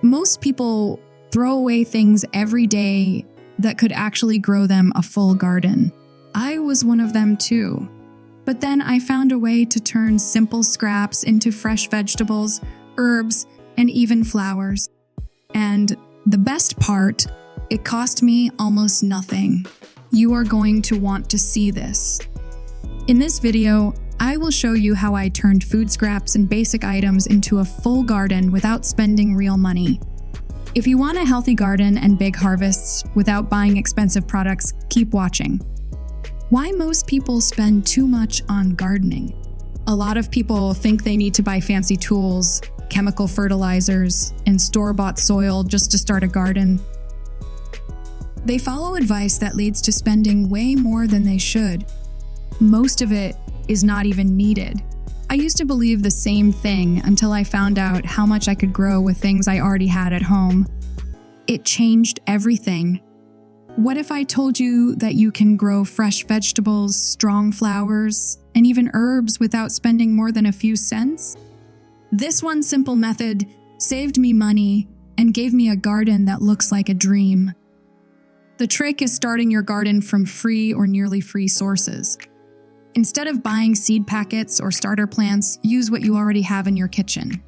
Most people throw away things every day that could actually grow them a full garden. I was one of them too. But then I found a way to turn simple scraps into fresh vegetables, herbs, and even flowers. And the best part, it cost me almost nothing. You are going to want to see this. In this video, I will show you how I turned food scraps and basic items into a full garden without spending real money. If you want a healthy garden and big harvests without buying expensive products, keep watching. Why most people spend too much on gardening? A lot of people think they need to buy fancy tools, chemical fertilizers, and store-bought soil just to start a garden. They follow advice that leads to spending way more than they should. Most of it is not even needed. I used to believe the same thing until I found out how much I could grow with things I already had at home. It changed everything. What if I told you that you can grow fresh vegetables, strong flowers, and even herbs without spending more than a few cents? This one simple method saved me money and gave me a garden that looks like a dream. The trick is starting your garden from free or nearly free sources. Instead of buying seed packets or starter plants, use what you already have in your kitchen.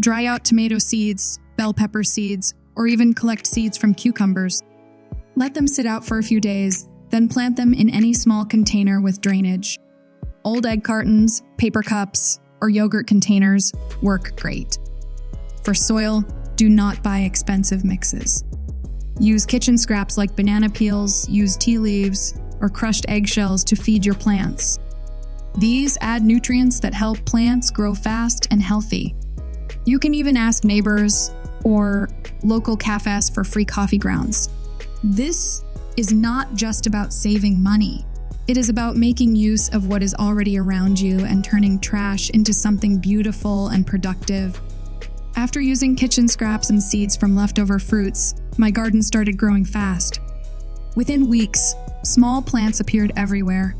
Dry out tomato seeds, bell pepper seeds, or even collect seeds from cucumbers. Let them sit out for a few days, then plant them in any small container with drainage. Old egg cartons, paper cups, or yogurt containers work great. For soil, do not buy expensive mixes. Use kitchen scraps like banana peels, used tea leaves, or crushed eggshells to feed your plants. These add nutrients that help plants grow fast and healthy. You can even ask neighbors or local cafes for free coffee grounds. This is not just about saving money. It is about making use of what is already around you and turning trash into something beautiful and productive. After using kitchen scraps and seeds from leftover fruits, my garden started growing fast. Within weeks, small plants appeared everywhere.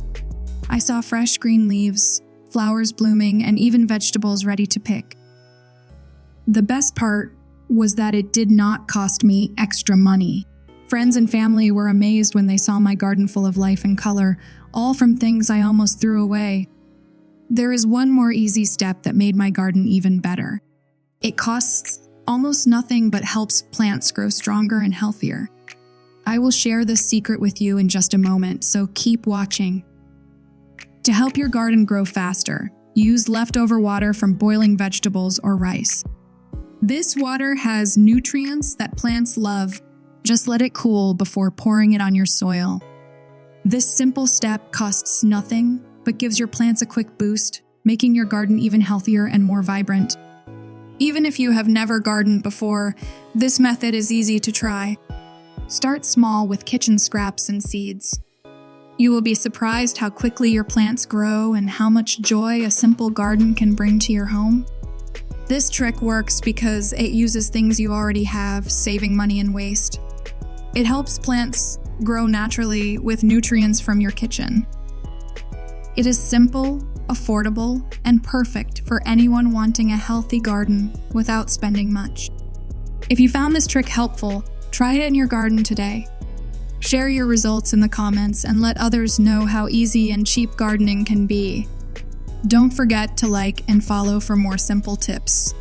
I saw fresh green leaves, flowers blooming, and even vegetables ready to pick. The best part was that it did not cost me extra money. Friends and family were amazed when they saw my garden full of life and color, all from things I almost threw away. There is one more easy step that made my garden even better. It costs almost nothing but helps plants grow stronger and healthier. I will share this secret with you in just a moment, so keep watching. To help your garden grow faster, use leftover water from boiling vegetables or rice. This water has nutrients that plants love. Just let it cool before pouring it on your soil. This simple step costs nothing, but gives your plants a quick boost, making your garden even healthier and more vibrant. Even if you have never gardened before, this method is easy to try. Start small with kitchen scraps and seeds. You will be surprised how quickly your plants grow and how much joy a simple garden can bring to your home. This trick works because it uses things you already have, saving money and waste. It helps plants grow naturally with nutrients from your kitchen. It is simple, affordable, and perfect for anyone wanting a healthy garden without spending much. If you found this trick helpful, try it in your garden today. Share your results in the comments and let others know how easy and cheap gardening can be. Don't forget to like and follow for more simple tips.